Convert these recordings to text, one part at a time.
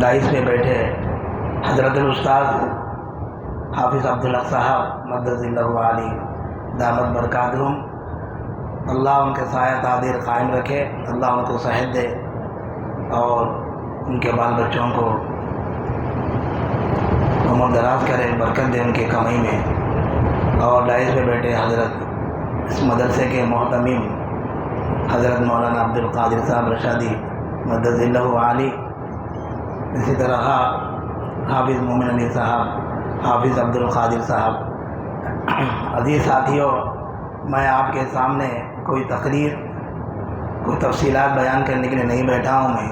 Dies پہ بیٹھے حضرت الاستاذ حافظ عبدالحق صاحب مدد اللہ علی دامت برکاتہم، اللہ ان کے سایہ تعدیر قائم رکھے، اللہ ان کو صحت دے اور ان کے بال بچوں کو عمر دراز کرے، برکت دے ان کی کمائی میں۔ اور دائز پہ بیٹھے حضرت اس مدرسے کے محتمم حضرت مولانا عبدالقادر صاحب رشادی مدد اللہ علی، اسی طرح حافظ مومن علی صاحب، حافظ عبدالقادر صاحب۔ عزیز ساتھیوں، میں آپ کے سامنے کوئی تقریر، کوئی تفصیلات بیان کرنے کے لیے نہیں بیٹھا ہوں، میں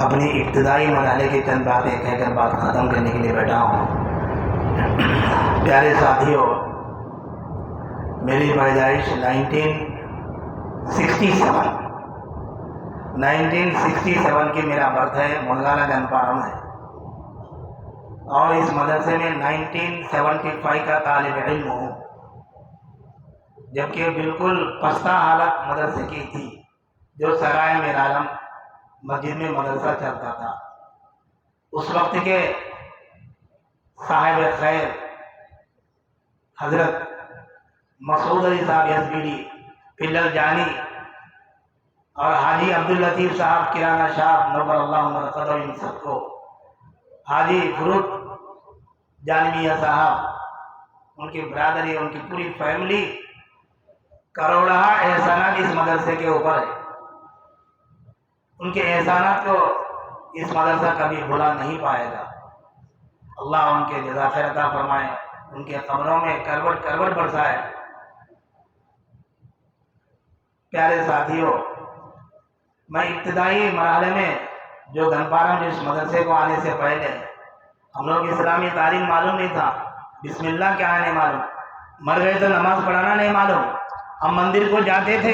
اپنی ابتدائی مرحلے کی چند باتیں کہہ کر بات ختم کرنے کے لیے بیٹھا ہوں۔ پیارے ساتھیوں، میری پیدائش 1967 کی میرا برتھ ہے، منگالا گنپارم ہے، اور اس مدرسے میں 1975 کا طالب علم ہوں، جبکہ بالکل پستہ حالت مدرسے کی تھی، جو سرائے میرالم مسجد میں مدرسہ چلتا تھا۔ اس وقت کے صاحب خیر حضرت مسعود علی صاحب SBD پلر جانی اور حاجی عبداللطیف صاحب کرانہ شاپ نور اللہ مرقدہ، ان سب کو حاجی فروٹ جانمیہ صاحب، ان کی برادری، ان کی پوری فیملی کروڑہ احسانات اس مدرسے کے اوپر ہے۔ ان کے احسانات کو اس مدرسہ کبھی بھلا نہیں پائے گا۔ اللہ ان کے جزا خیر عطا فرمائے، ان کے قبروں میں کروٹ کروٹ برسائے۔ پیارے ساتھیوں، میں ابتدائی مرحلے میں جو گنپارم جس مدرسے کو آنے سے پہلے ہم لوگ اسلامی تعلیم معلوم نہیں تھا، بسم اللہ کیا ہے نہیں معلوم، مر گئے تو نماز پڑھانا نہیں معلوم۔ ہم مندر کو جاتے تھے،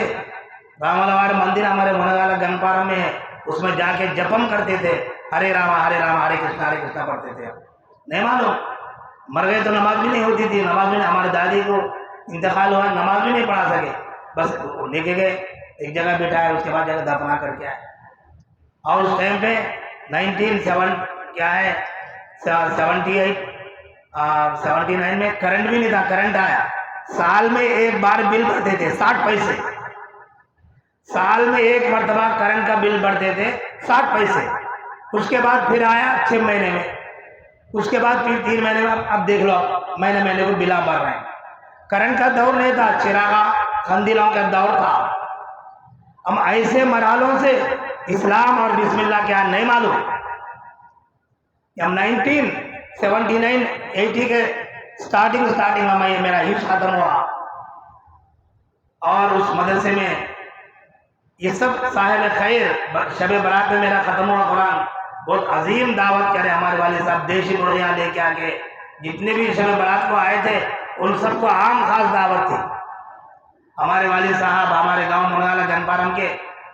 رامالوار مندر ہمارے منگالا گنپارم میں ہے، اس میں جا کے جپم کرتے تھے، ہرے رام ہرے کرشنا پڑھتے تھے، نہیں معلوم۔ مر گئے تو نماز بھی نہیں ہوتی تھی، نماز بھی نہیں، ہمارے دادی کو انتقال ہوا، نماز بھی نہیں پڑھا سکے، بس لے کے گئے ایک جگہ بٹھایا، اس کے بعد جگہ دفنا کر کے آئے۔ اور اس ٹائم پہ 79 میں کرنٹ بھی نہیں تھا، کرنٹ آیا، سال میں ایک بار بل بھرتے تھے 60 پیسے، سال میں ایک مرتبہ کرنٹ کا بل بھرتے تھے 60 پیسے۔ اس کے بعد پھر آیا 6 مہینے میں، اس کے بعد پھر 3 مہینے میں، اب دیکھ لو مہینے کو بلا بھر رہے ہیں۔ کرنٹ کا دور نہیں تھا، چراغا قندیلوں کا دور تھا۔ ہم ایسے مرحلوں سے اسلام اور بسم اللہ کیا نہیں معلوم۔ ہم 1979-80 کے سٹارٹنگ میں میرا حفظ ختم ہوا، اور اس مدرسے میں یہ سب صاحب خیر شب برات میں میرا ختم ہوا قرآن۔ بہت عظیم دعوت کرے ہمارے والد صاحب، دیشی مرغیاں لے کے آگے جتنے بھی شب برات کو آئے تھے ان سب کو عام خاص دعوت تھی۔ ہمارے والد صاحب ہمارے گاؤں منگالا گنپارم کے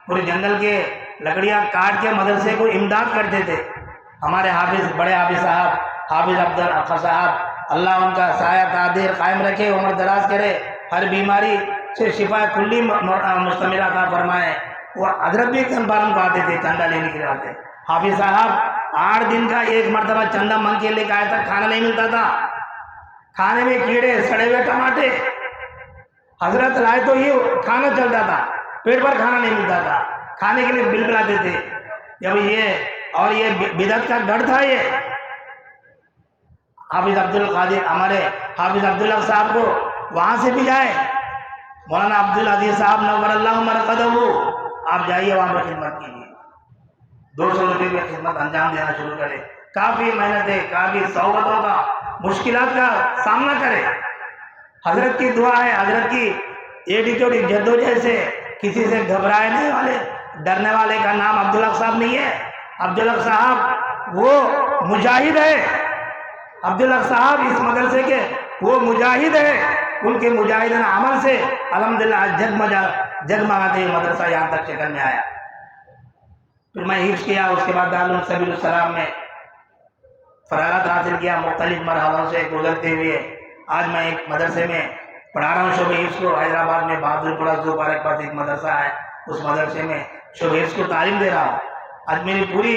پورے جنگل کے لکڑیاں کاٹ کے مدرسے کو امداد کرتے تھے۔ ہمارے حافظ، بڑے حافظ صاحب حافظ عبدالحق صاحب، اللہ ان کا سایہ تعدیر قائم رکھے، عمر دراز کرے، ہر بیماری سے شفا کلی مستمرہ عطا فرمائے۔ وہ حضرت بھی گنپارم کو آتے تھے، چندہ لینے کے لیے آتے۔ حافظ صاحب 8 دن کا ایک مرتبہ چندہ مانگ کے لے کے آیا تھا، کھانا نہیں ملتا تھا، کھانے میں کیڑے، سڑے ہوئے ٹماٹے، حضرت لائے تو یہ کھانا چلتا تھا، پیٹ پر کھانا نہیں ملتا تھا، کھانے کے لیے بل بلاتے تھے۔ جب یہ بدعت کا گڑھ تھا، یہ حافظ عبدالقادر، ہمارے حافظ عبدالحق صاحب کو وہاں سے بھی جائے، مولانا عبدالعزیز صاحب نور اللہ مرقدہ، آپ جائیے وہاں پر خدمت کیجیے، 200 روپے کی خدمت انجام دینا شروع کرے، کافی محنتیں، کافی صعوبتوں کا، مشکلات کا سامنا کرے۔ حضرت کی دعا ہے، حضرت کی ایٹیٹیوڈ جدوجہد سے کسی سے گھبرائے نہیں والے، ڈرنے والے کا نام عبدالحق صاحب نہیں ہے۔ عبدالحق صاحب وہ مجاہد ہے، عبدالحق صاحب اس مدرسے کے وہ مجاہد ہے، ان کے مجاہدانہ عمل سے الحمدللہ جگمگاتے مدرسہ یہاں تک شکل میں آیا۔ پھر میں حفظ کیا، اس کے بعد دارالعلوم سبیل السلام میں فراغت حاصل کیا، مختلف مرحلوں سے گزرتے ہوئے آج میں ایک مدرسے میں پڑھا رہا ہوں شعبہ حفظ کو، حیدرآباد میں بہادر پورہ زو پارک پاس ایک مدرسہ ہے، اس مدرسے میں شعبہ حفظ کو تعلیم دے رہا ہوں۔ آج میری پوری